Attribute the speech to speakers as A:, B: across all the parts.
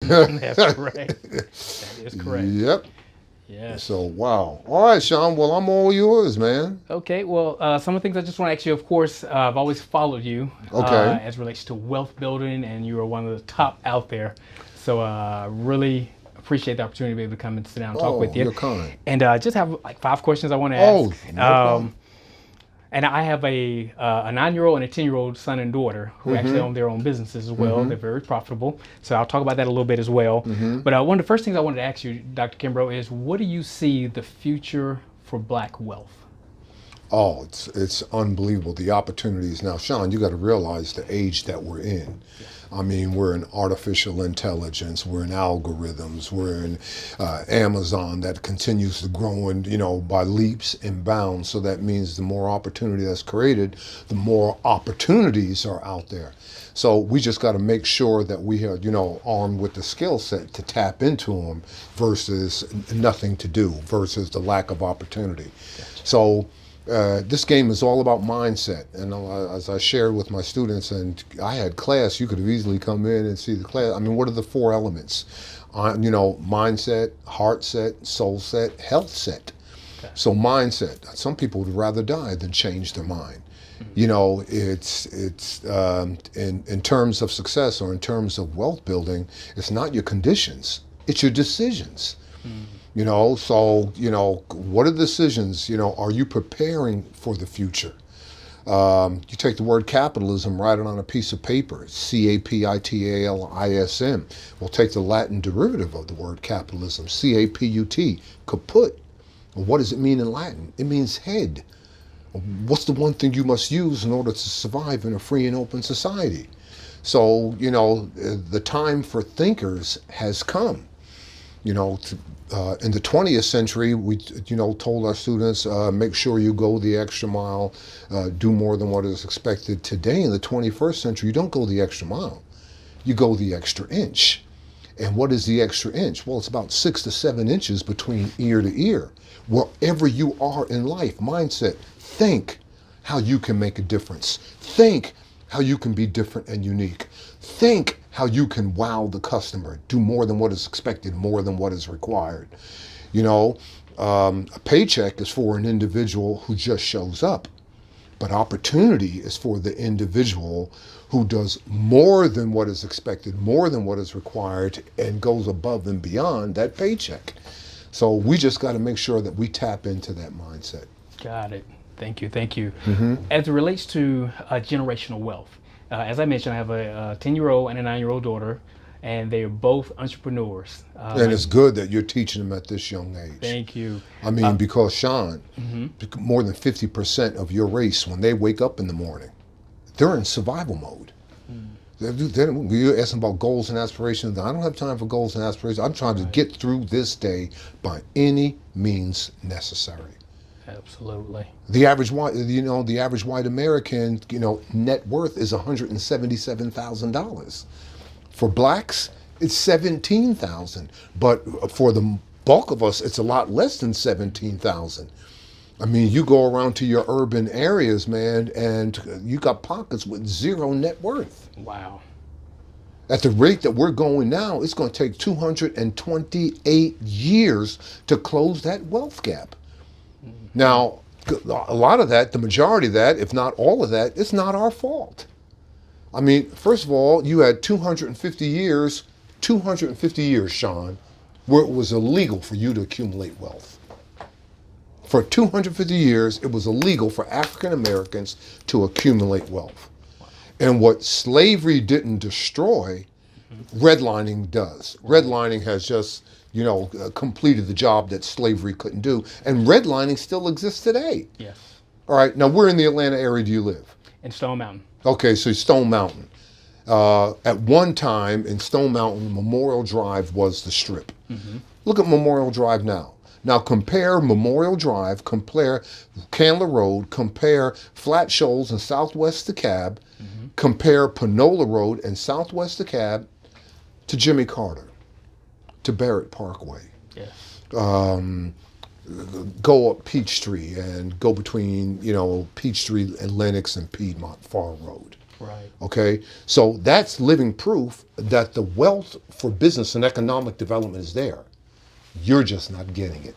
A: That's correct. That is correct.
B: Yep.
A: Yes.
B: So, wow. All right, Sean. Well, I'm all yours, man.
A: Okay, well, some of the things I just want to ask you, of course, I've always followed you
B: Okay.
A: as relates to wealth building, and you are one of the top out there. So, really appreciate the opportunity to be able to come and sit down and talk
B: Oh,
A: with you.
B: you're kind.
A: And just have like 5 questions I want to
B: Oh,
A: ask.
B: no problem.
A: And I have a 9-year-old and a 10-year-old son and daughter who actually own their own businesses as well. They're very profitable. So I'll talk about that a little bit as well. But one of the first things I wanted to ask you, Dr. Kimbro, is what do you see the future for black wealth?
B: Oh, it's unbelievable, the opportunities. Now, Sean, you got to realize the age that we're in. I mean, we're in artificial intelligence, we're in algorithms, we're in Amazon that continues to grow, and by leaps and bounds. So that means the more opportunity that's created, the more opportunities are out there. So we just got to make sure that we are, armed with the skill set to tap into them versus nothing to do, versus the lack of opportunity. So this game is all about mindset. And as I shared with my students, and I had class, you could have easily come in and see the class. I mean, what are the 4 elements? Mindset, heart set, soul set, health set.
A: Okay.
B: So mindset, some people would rather die than change their mind. It's in terms of success or in terms of wealth building, it's not your conditions, it's your decisions. So, what are the decisions? Are you preparing for the future? You take the word capitalism, write it on a piece of paper, CAPITALISM. We'll take the Latin derivative of the word capitalism, CAPUT, kaput. Well, what does it mean in Latin? It means head. What's the one thing you must use in order to survive in a free and open society? So, the time for thinkers has come. In the 20th century, we, told our students, make sure you go the extra mile, do more than what is expected. Today, in the 21st century, you don't go the extra mile, you go the extra inch. And what is the extra inch? Well, it's about 6 to 7 inches between ear to ear. Wherever you are in life, mindset, think how you can make a difference. Think how you can be different and unique. Think how you can wow the customer, do more than what is expected, more than what is required. A paycheck is for an individual who just shows up, but opportunity is for the individual who does more than what is expected, more than what is required, and goes above and beyond that paycheck. So we just got to make sure that we tap into that mindset.
A: Got it. Thank you. Thank you. As it relates to generational wealth, as I mentioned, I have a 10-year-old and a 9-year-old daughter, and they are both entrepreneurs.
B: And it's good that you're teaching them at this young age.
A: Thank you.
B: I mean, because Sean, more than 50% of your race, when they wake up in the morning, they're in survival mode. You're asking about goals and aspirations. I don't have time for goals and aspirations. I'm trying to get through this day by any means necessary.
A: Absolutely.
B: The average white, the average white American, net worth is $177,000. For blacks, it's 17,000. But for the bulk of us, it's a lot less than 17,000. I mean, you go around to your urban areas, man, and you got pockets with 0 net worth.
A: Wow.
B: At the rate that we're going now, it's going to take 228 years to close that wealth gap. Now, a lot of that, the majority of that, if not all of that, it's not our fault. I mean, first of all, you had 250 years, Sean, where it was illegal for you to accumulate wealth. For 250 years, it was illegal for African Americans to accumulate wealth. And what slavery didn't destroy, redlining does. Redlining has just, completed the job that slavery couldn't do. And redlining still exists today.
A: Yes.
B: All right, now where in the Atlanta area do you live?
A: In Stone Mountain.
B: Okay, so Stone Mountain. At one time in Stone Mountain, Memorial Drive was the strip. Look at Memorial Drive now. Now compare Memorial Drive, compare Candler Road, compare Flat Shoals and Southwest DeKalb, compare Panola Road and Southwest DeKalb to Jimmy Carter, to Barrett Parkway.
A: Yes.
B: Go up Peachtree and go between, Peachtree and Lenox and Piedmont Farm Road.
A: Right.
B: Okay, so that's living proof that the wealth for business and economic development is there. You're just not getting it.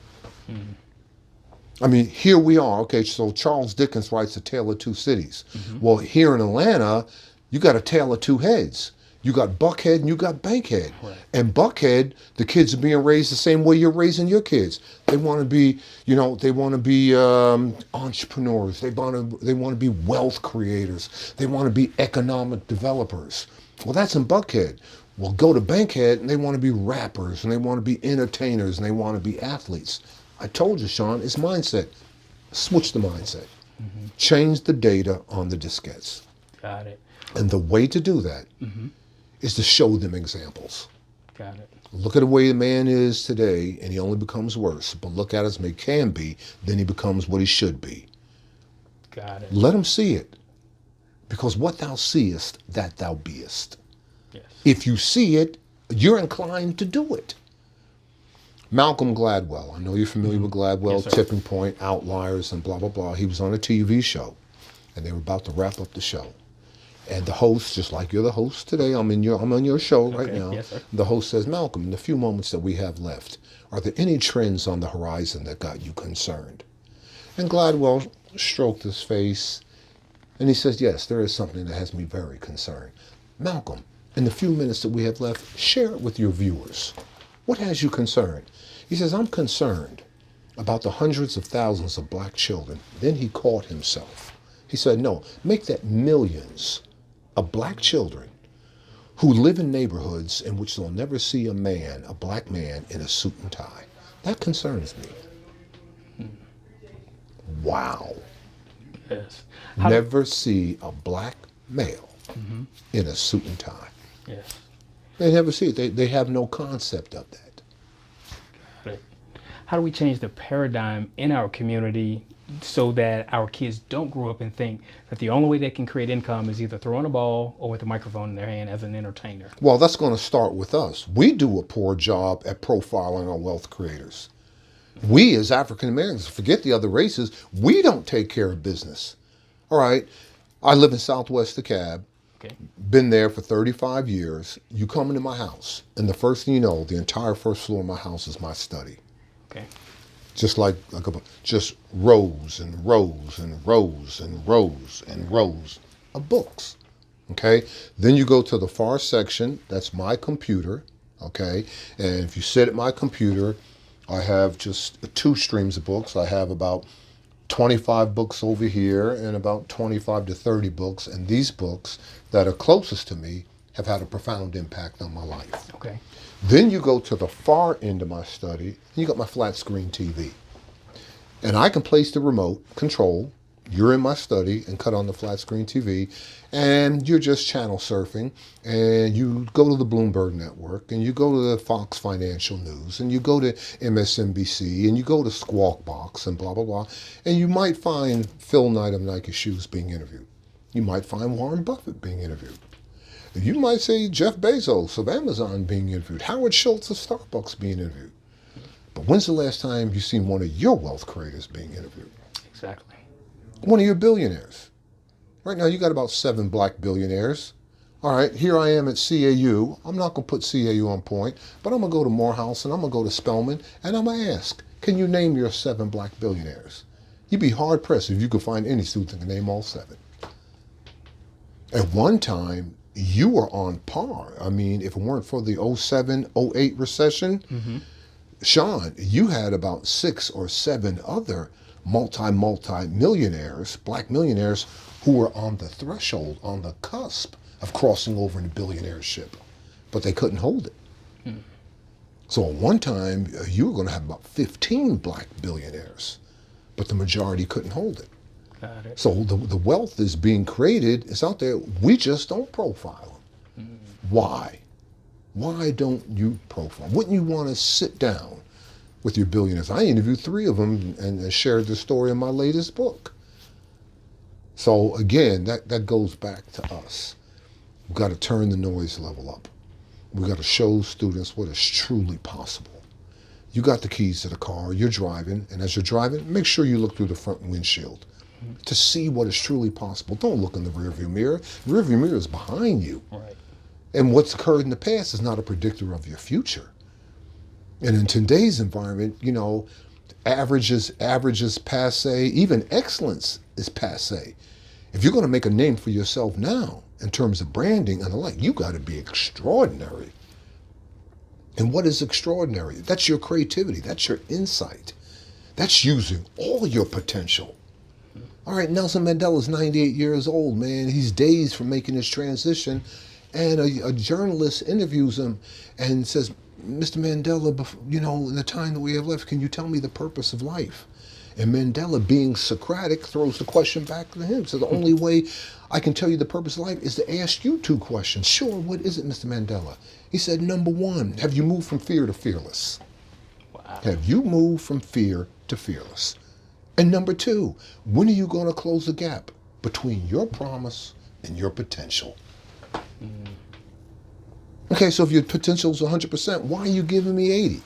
B: I mean, here we are. Okay, so Charles Dickens writes A Tale of Two Cities. Well, here in Atlanta, you got A Tale of Two Heads. You got Buckhead and you got Bankhead.
A: Right.
B: And Buckhead, the kids are being raised the same way you're raising your kids. They want to be, they want to be entrepreneurs. They want to be wealth creators. They want to be economic developers. Well, that's in Buckhead. Well, go to Bankhead and they want to be rappers and they want to be entertainers and they want to be athletes. I told you, Sean, it's mindset. Switch the mindset. Change the data on the diskettes.
A: Got it.
B: And the way to do that is to show them examples.
A: Got it.
B: Look at the way the man is today, and he only becomes worse. But look at us, he can be, then he becomes what he should be.
A: Got it.
B: Let him see it. Because what thou seest, that thou beest.
A: Yes.
B: If you see it, you're inclined to do it. Malcolm Gladwell, I know you're familiar with Gladwell,
A: Yes, sir.
B: Tipping Point, Outliers, and blah, blah, blah. He was on a TV show, and they were about to wrap up the show. And the host, just like you're the host today, I'm on your show right now.
A: Yes, sir.
B: The host says, Malcolm, in the few moments that we have left, are there any trends on the horizon that got you concerned? And Gladwell stroked his face, and he says, yes, there is something that has me very concerned. Malcolm, in the few minutes that we have left, share it with your viewers. What has you concerned? He says, I'm concerned about the hundreds of thousands of black children. Then he caught himself. He said, no, make that millions of black children who live in neighborhoods in which they'll never see a black man in a suit and tie. That concerns me. Wow.
A: Yes.
B: Never see a black male in a suit and tie.
A: Yes.
B: They never see it. They have no concept of that.
A: Got it. How do we change the paradigm in our community so that our kids don't grow up and think that the only way they can create income is either throwing a ball or with a microphone in their hand as an entertainer?
B: Well, that's going to start with us. We do a poor job at profiling our wealth creators. We as African Americans, forget the other races, we don't take care of business. All right, I live in Southwest DeKalb.
A: Okay.
B: Been there for 35 years. You come into my house, and the first thing you know, the entire first floor of my house is my study.
A: Okay.
B: Just just rows and rows and rows and rows and rows of books. Okay. Then you go to the far section. That's my computer. Okay. And if you sit at my computer, I have just 2 streams of books. I have about 25 books over here and about 25 to 30 books. And these books that are closest to me have had a profound impact on my life.
A: Okay.
B: Then you go to the far end of my study, and you got my flat screen TV. And I can place the remote control. You're in my study and cut on the flat screen TV, and you're just channel surfing, and you go to the Bloomberg Network, and you go to the Fox Financial News, and you go to MSNBC, and you go to Squawk Box, and blah, blah, blah. And you might find Phil Knight of Nike Shoes being interviewed. You might find Warren Buffett being interviewed. You might say Jeff Bezos of Amazon being interviewed, Howard Schultz of Starbucks being interviewed. But when's the last time you've seen one of your wealth creators being interviewed?
A: Exactly.
B: One of your billionaires. Right now you got about 7 black billionaires. All right, here I am at CAU. I'm not going to put CAU on point, but I'm going to go to Morehouse and I'm going to go to Spelman and I'm going to ask, can you name your 7 black billionaires? You'd be hard pressed if you could find any student that can name all 7. At one time, you were on par. I mean, if it weren't for the 07, 08 recession, Sean, you had about 6 or 7 other multi-millionaires, black millionaires, who were on the threshold, on the cusp of crossing over into billionaireship, but they couldn't hold it. So at one time, you were going to have about 15 black billionaires, but the majority couldn't hold it.
A: Got it.
B: So the wealth is being created, it's out there, we just don't profile them. Why? Why don't you profile? Wouldn't you want to sit down with your billionaires? I interviewed 3 of them and shared the story in my latest book. So again, that goes back to us. We've got to turn the noise level up. We've got to show students what is truly possible. You got the keys to the car, you're driving, and as you're driving, make sure you look through the front windshield. to see what is truly possible. Don't look in the rearview mirror. The rearview mirror is behind you.
A: Right.
B: And what's occurred in the past is not a predictor of your future. And in today's environment, you know, average is passe, even excellence is passe. If you're going to make a name for yourself now in terms of branding and the like, you got to be extraordinary. And what is extraordinary? That's your creativity. That's your insight. That's using all your potential. All right, Nelson Mandela's 98 years old, man. He's days from making his transition. And a journalist interviews him and says, Mr. Mandela, you know, in the time that we have left, can you tell me the purpose of life? And Mandela, being Socratic, throws the question back to him. So the only way I can tell you the purpose of life is to ask you two questions. Sure, what is it, Mr. Mandela? He said, number one, have you moved from fear to fearless?
A: Wow.
B: Have you moved from fear to fearless? And number two, when are you going to close the gap between your promise and your potential? Okay, so if your potential is 100%, why are you giving me 80?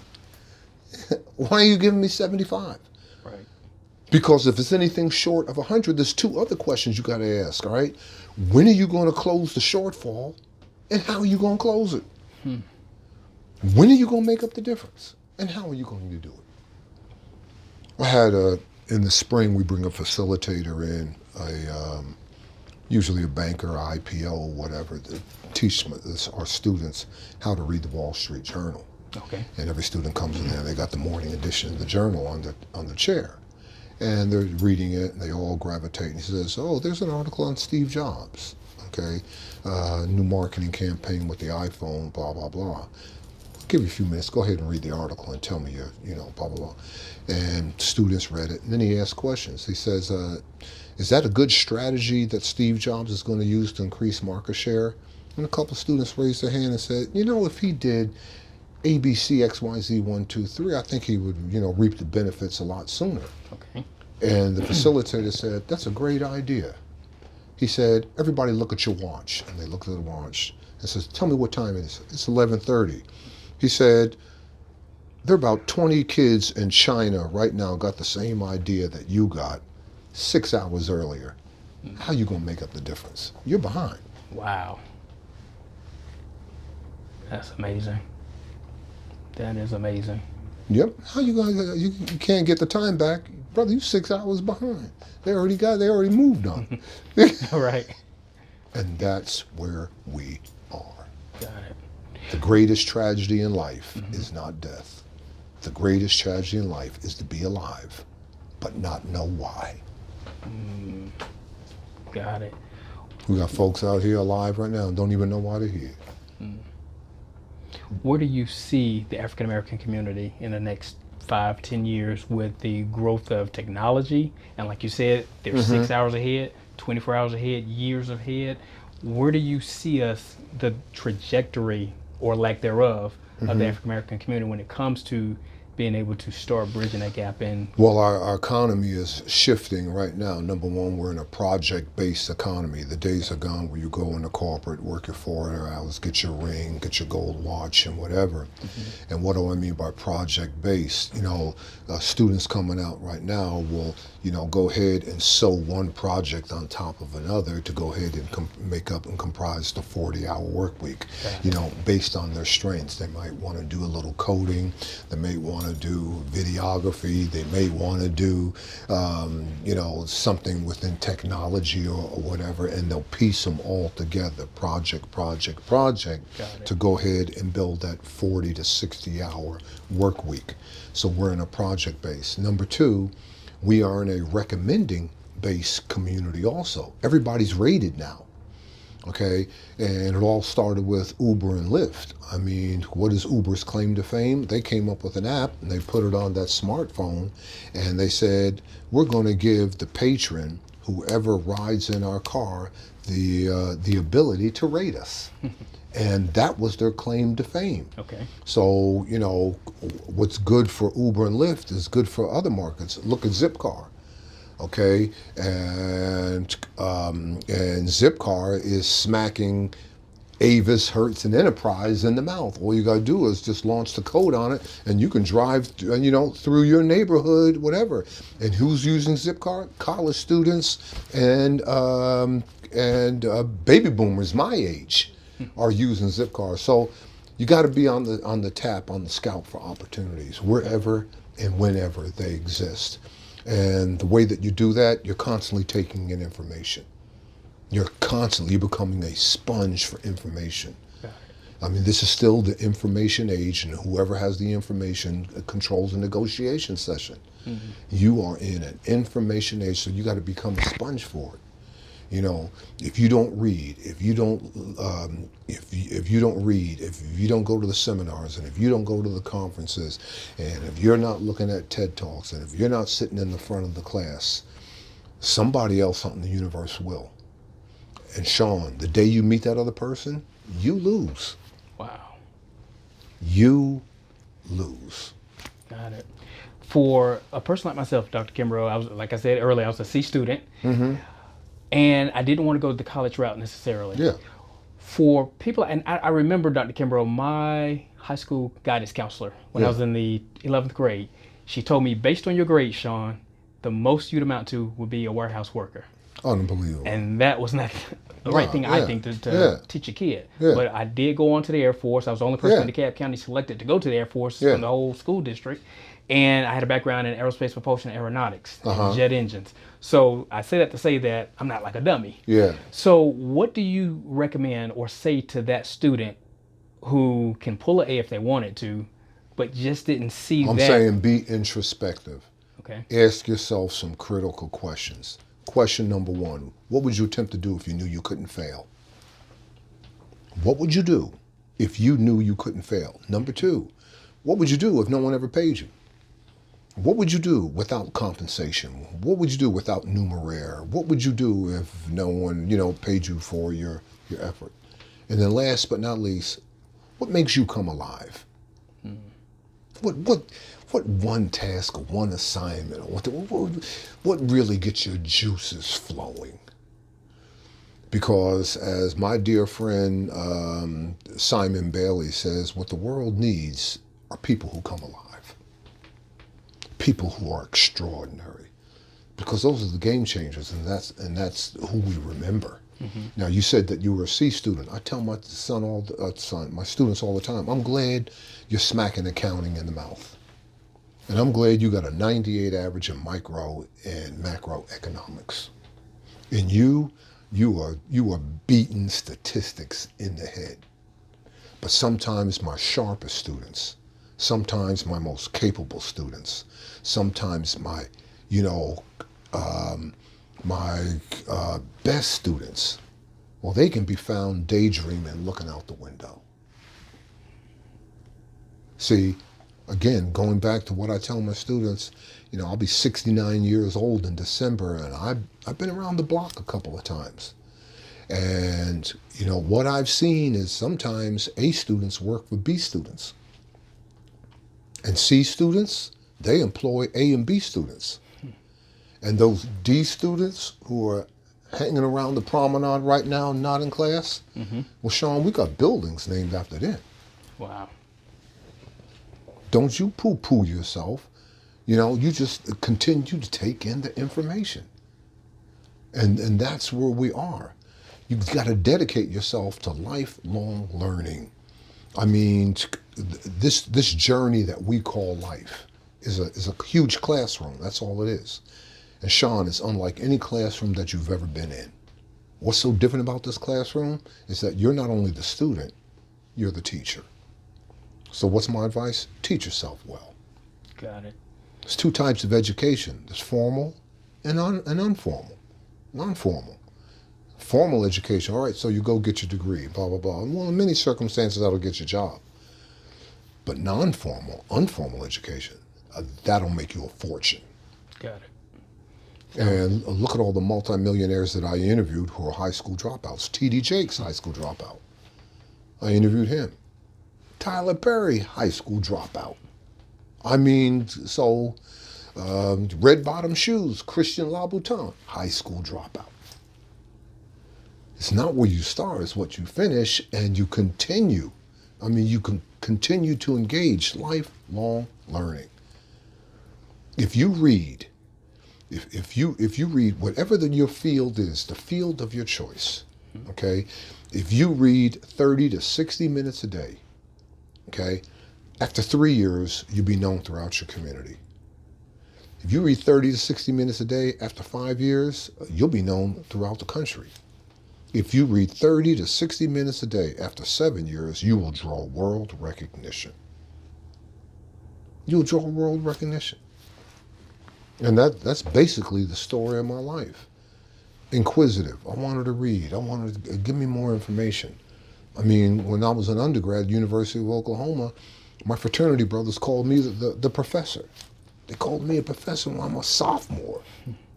B: Why are you giving me 75?
A: Right.
B: Because if it's anything short of 100, there's two other questions you got to ask, all right? When are you going to close the shortfall, and how are you going to close it? When are you going to make up the difference, and how are you going to do it? I had in the spring, we bring a facilitator in, usually a banker, IPO, whatever, to teach our students how to read the Wall Street Journal.
A: Okay.
B: And every student comes in there, they got the morning edition of the journal on the chair. And they're reading it, and they all gravitate. And he says, oh, there's an article on Steve Jobs, okay? New marketing campaign with the iPhone, blah, blah, blah. I'll give you a few minutes. Go ahead and read the article and tell me, blah, blah, blah. And students read it, and then he asked questions. He says, is that a good strategy that Steve Jobs is going to use to increase market share? And a couple of students raised their hand and said, if he did ABC, XYZ, 1, 2, 3, I think he would, reap the benefits a lot sooner.
A: Okay.
B: And the facilitator said, that's a great idea. He said, everybody look at your watch. And they looked at the watch and says, tell me what time it is. It's 11:30. He said, there are about 20 kids in China right now got the same idea that you got 6 hours earlier. How you going to make up the difference? You're behind.
A: Wow. That's amazing. That is amazing.
B: Yep. How you guys? You can't get the time back, brother. You 6 hours behind. They already moved on.
A: Right.
B: And that's where we are.
A: Got it.
B: The greatest tragedy in life is not death. The greatest tragedy in life is to be alive, but not know why.
A: Got it.
B: We got folks out here alive right now and don't even know why they're here.
A: Where do you see the African American community in the next 5-10 years with the growth of technology? And like you said, they're 6 hours ahead, 24 hours ahead, years ahead. Where do you see us, the trajectory or lack thereof of the African American community when it comes to being able to start bridging that gap in?
B: Well, our economy is shifting right now. Number one, we're in a project-based economy. The days are gone where you go into corporate, work your 4 hours, get your ring, get your gold watch and whatever. And what do I mean by project-based? Students coming out right now will, go ahead and sew one project on top of another to go ahead and make up and comprise the 40-hour work week, based on their strengths. They might want to do a little coding. They may want to do videography. They may want to do, something within technology or whatever, and they'll piece them all together, project, to go ahead and build that 40 to 60 hour work week. So we're in a project base. Number two, we are in a recommending based community also. Everybody's rated now. Okay, and it all started with Uber and Lyft. I mean, what is Uber's claim to fame? They came up with an app and they put it on that smartphone and they said, we're going to give the patron, whoever rides in our car, the ability to rate us. And that was their claim to fame.
A: Okay. So,
B: what's good for Uber and Lyft is good for other markets. Look at Zipcar. Okay, and Zipcar is smacking Avis, Hertz, and Enterprise in the mouth. All you got to do is just launch the code on it, and you can drive, through your neighborhood, whatever. And who's using Zipcar? College students and baby boomers my age are using Zipcar. So you got to be on the tap, on the scout for opportunities wherever and whenever they exist. And the way that you do that, you're constantly taking in information. You're becoming a sponge for information. I mean, this is still the information age, and whoever has the information controls the negotiation session. Mm-hmm. You are in an information age, so you got to become a sponge for it. If you don't read, if you don't go to the seminars, and if you don't go to the conferences, and if you're not looking at TED Talks, and if you're not sitting in the front of the class, somebody else out in the universe will. And Sean, the day you meet that other person, you lose.
A: Wow.
B: You lose.
A: Got it. For a person like myself, Dr. Kimbro, like I said earlier, I was a C student. Mm-hmm. And I didn't want to go the college route necessarily.
B: Yeah.
A: For people, and I remember, Dr. Kimbro, my high school guidance counselor, when I was in the 11th grade, she told me, based on your grades, Sean, the most you'd amount to would be a warehouse worker.
B: Unbelievable.
A: And that was not the right thing, I think, to teach a kid. Yeah. But I did go on to the Air Force. I was the only person in DeKalb County selected to go to the Air Force from the whole school district. And I had a background in aerospace propulsion and aeronautics, and jet engines. So I say that to say that I'm not like a dummy.
B: Yeah.
A: So what do you recommend or say to that student who can pull an A if they wanted to, but just didn't see
B: I'm saying be introspective.
A: Okay.
B: Ask yourself some critical questions. Question number one, what would you attempt to do if you knew you couldn't fail? What would you do if you knew you couldn't fail? Number two, what would you do if no one ever paid you? What would you do without compensation? What would you do without numeraire? What would you do if no one, paid you for your effort? And then last but not least, what makes you come alive? Hmm. What one task or one assignment or what really gets your juices flowing? Because as my dear friend Simon Bailey says, what the world needs are people who come alive. People who are extraordinary, because those are the game changers, and that's who we remember. Mm-hmm. Now, you said that you were a C student. I tell my my students all the time, I'm glad you're smacking accounting in the mouth, and I'm glad you got a 98 average in micro and macroeconomics, and you are beating statistics in the head. But sometimes my sharpest students, sometimes my most capable students, sometimes my best students, well, they can be found daydreaming, looking out the window. See, again, going back to what I tell my students, I'll be 69 years old in December, and I've been around the block a couple of times. And, what I've seen is sometimes A students work for B students. And C students, they employ A and B students. And those D students who are hanging around the promenade right now, not in class, well, Sean, we got buildings named after them.
A: Wow.
B: Don't you poo-poo yourself. You just continue to take in the information. And that's where we are. You've got to dedicate yourself to lifelong learning. I mean, this journey that we call life is a huge classroom. That's all it is. And Sean, it's unlike any classroom that you've ever been in. What's so different about this classroom is that you're not only the student, you're the teacher. So what's my advice? Teach yourself well.
A: Got it.
B: There's two types of education. There's formal and informal. Non-formal. Formal education, all right, so you go get your degree, blah, blah, blah. Well, in many circumstances, that'll get your job. But informal education, that'll make you a fortune.
A: Got it.
B: And look at all the multimillionaires that I interviewed who are high school dropouts. T.D. Jakes, high school dropout. I interviewed him. Tyler Perry, high school dropout. I mean, so red bottom shoes, Christian Louboutin, high school dropout. It's not where you start, it's what you finish, and you continue. I mean, you can continue to engage lifelong learning. If you read, if you read whatever your field is, the field of your choice, okay? If you read 30 to 60 minutes a day, okay, after 3 years, you'll be known throughout your community. If you read 30 to 60 minutes a day, after 5 years, you'll be known throughout the country. If you read 30 to 60 minutes a day, after 7 years, you will draw world recognition. You'll draw world recognition. And that's basically the story of my life. Inquisitive. I wanted to read. I wanted to give me more information. I mean, when I was an undergrad at University of Oklahoma, my fraternity brothers called me the professor. They called me a professor when I'm a sophomore.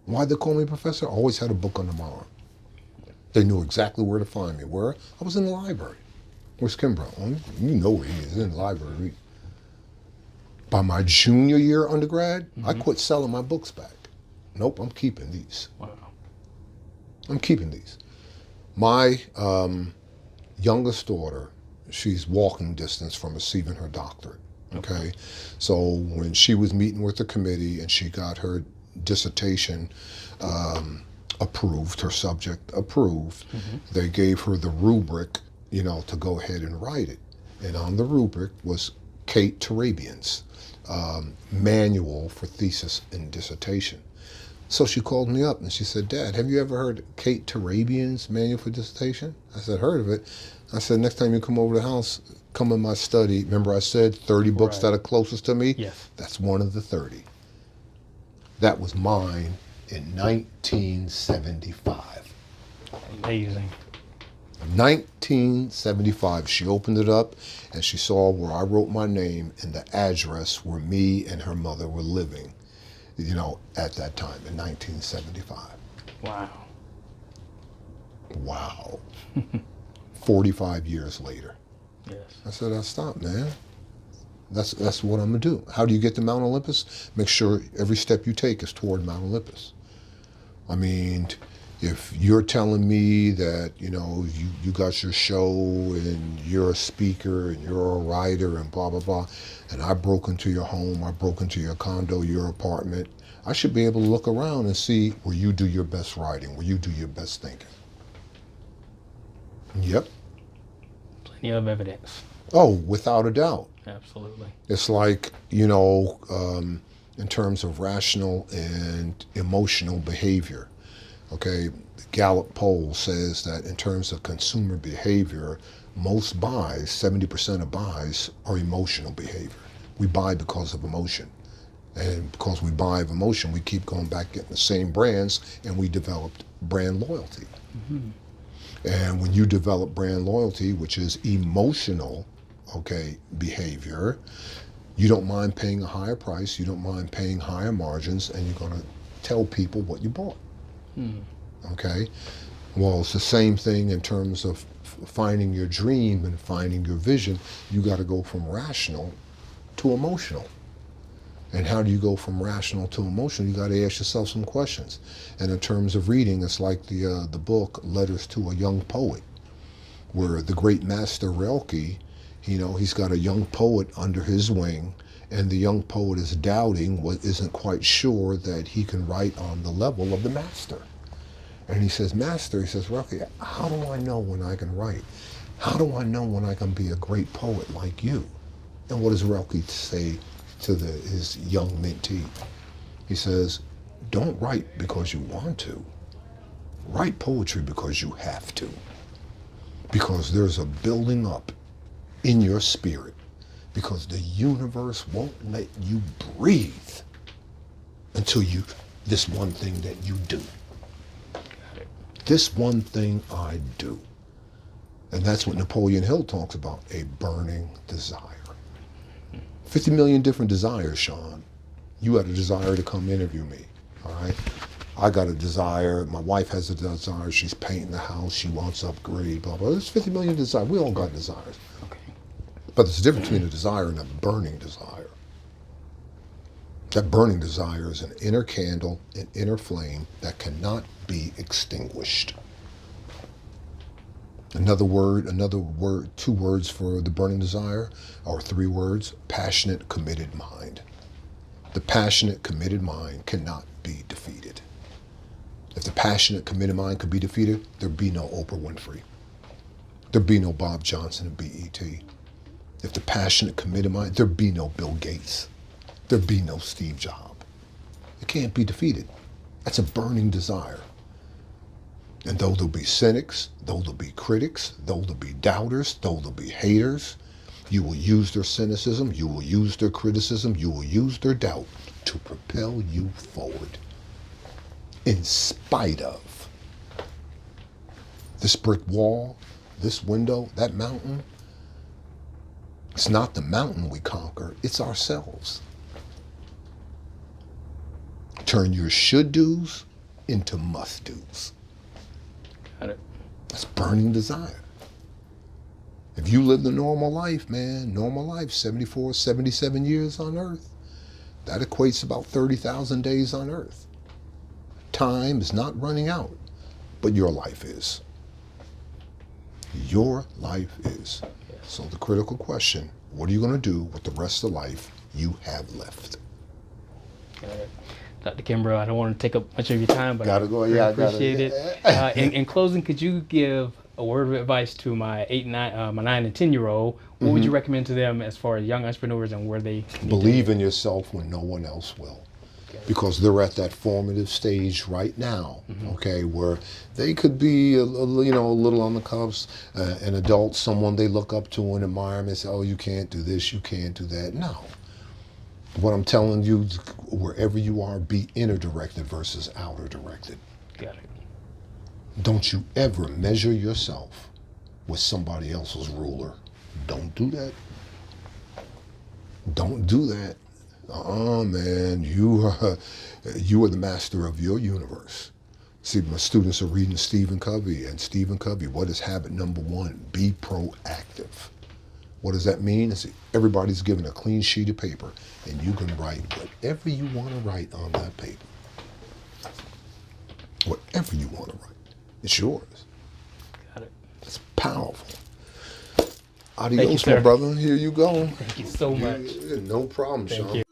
B: Why'd they call me a professor? I always had a book under my arm. They knew exactly where to find me. Where? I was in the library. Where's Kimbro? Oh, you know where he is, in the library. By my junior year undergrad, I quit selling my books back. Nope, I'm keeping these.
A: Wow.
B: I'm keeping these. My youngest daughter, she's walking distance from receiving her doctorate. Okay, so when she was meeting with the committee and she got her dissertation approved, her subject approved, they gave her the rubric, to go ahead and write it. And on the rubric was Kate Turabian's manual for thesis and dissertation. So she called me up and she said, "Dad, have you ever heard Kate Turabian's manual for dissertation?" I said, "Heard of it." I said, "Next time you come over to the house, come in my study." Remember I said 30 books that are closest to me?
A: Yes.
B: That's one of the 30. That was mine in 1975.
A: Amazing.
B: 1975, she opened it up and she saw where I wrote my name and the address where me and her mother were living, at that time in 1975.
A: Wow.
B: Wow. 45 years later.
A: Yes.
B: I said, "I'll stop, man. That's what I'm gonna do." How do you get to Mount Olympus? Make sure every step you take is toward Mount Olympus. I mean, if you're telling me that, you got your show and you're a speaker and you're a writer and blah, blah, blah, and I broke into your home, I broke into your condo, your apartment, I should be able to look around and see where you do your best writing, where you do your best thinking. Yep.
A: Plenty of evidence.
B: Oh, without a doubt.
A: Absolutely.
B: It's like, in terms of rational and emotional behavior. Okay, the Gallup poll says that in terms of consumer behavior, most buys, 70% of buys, are emotional behavior. We buy because of emotion. And because we buy of emotion, we keep going back getting the same brands, and we developed brand loyalty. And when you develop brand loyalty, which is emotional, behavior, you don't mind paying a higher price, you don't mind paying higher margins, and you're going to tell people what you bought. Okay? Well, it's the same thing in terms of finding your dream and finding your vision. You got to go from rational to emotional. And how do you go from rational to emotional? You got to ask yourself some questions. And in terms of reading, it's like the book Letters to a Young Poet, where the great master Rilke, he's got a young poet under his wing, and the young poet is doubting, isn't quite sure that he can write on the level of the master. And he says, "Master," he says, "Rilke, how do I know when I can write? How do I know when I can be a great poet like you?" And what does Rilke say to his young mentee? He says, "Don't write because you want to. Write poetry because you have to. Because there's a building up in your spirit. Because the universe won't let you breathe until this one thing that you do. This one thing I do." And that's what Napoleon Hill talks about, a burning desire. 50 million different desires, Sean. You had a desire to come interview me, all right? I got a desire, my wife has a desire, she's painting the house, she wants to upgrade, blah, blah. There's 50 million desires, we all got desires.
A: Okay.
B: But there's a difference between a desire and a burning desire. That burning desire is an inner candle, an inner flame that cannot be extinguished. Another word, two words for the burning desire, or three words: passionate, committed mind. The passionate, committed mind cannot be defeated. If the passionate, committed mind could be defeated, there'd be no Oprah Winfrey. There'd be no Bob Johnson and BET. If the passionate, committed mind, there'd be no Bill Gates. There'd be no Steve Jobs. It can't be defeated. That's a burning desire. And though there'll be cynics, though there'll be critics, though there'll be doubters, though there'll be haters, you will use their cynicism, you will use their criticism, you will use their doubt to propel you forward. In spite of this brick wall, this window, that mountain, it's not the mountain we conquer, it's ourselves. Turn your should-dos into must-dos.
A: Got it.
B: That's burning desire. If you live the normal life, man, normal life, 74, 77 years on earth, that equates to about 30,000 days on earth. Time is not running out, but your life is. Your life is. So the critical question, what are you going to do with the rest of life you have left?
A: Got it. Dr. Kimbro, I don't want to take up much of your time, but I appreciate it. In closing, could you give a word of advice to my 9 and 10-year-old? What would you recommend to them as far as young entrepreneurs and where they
B: believe in yourself when no one else will? Because they're at that formative stage right now, okay, where they could be a little on the cusp, an adult, someone they look up to and admire and say, oh, you can't do this, you can't do that. No. What I'm telling you, wherever you are, be inner directed versus outer directed.
A: Got it.
B: Don't you ever measure yourself with somebody else's ruler. Don't do that. Don't do that. Man, you are the master of your universe. See, my students are reading Stephen Covey, and Stephen Covey, what is habit number 1? Be proactive. What does that mean? It's everybody's given a clean sheet of paper, and you can write whatever you want to write on that paper. Whatever you want to write. It's yours.
A: Got it.
B: It's powerful. Adios, my brother. Here you go.
A: Thank you so much.
B: No problem, Sean.
A: Thank you.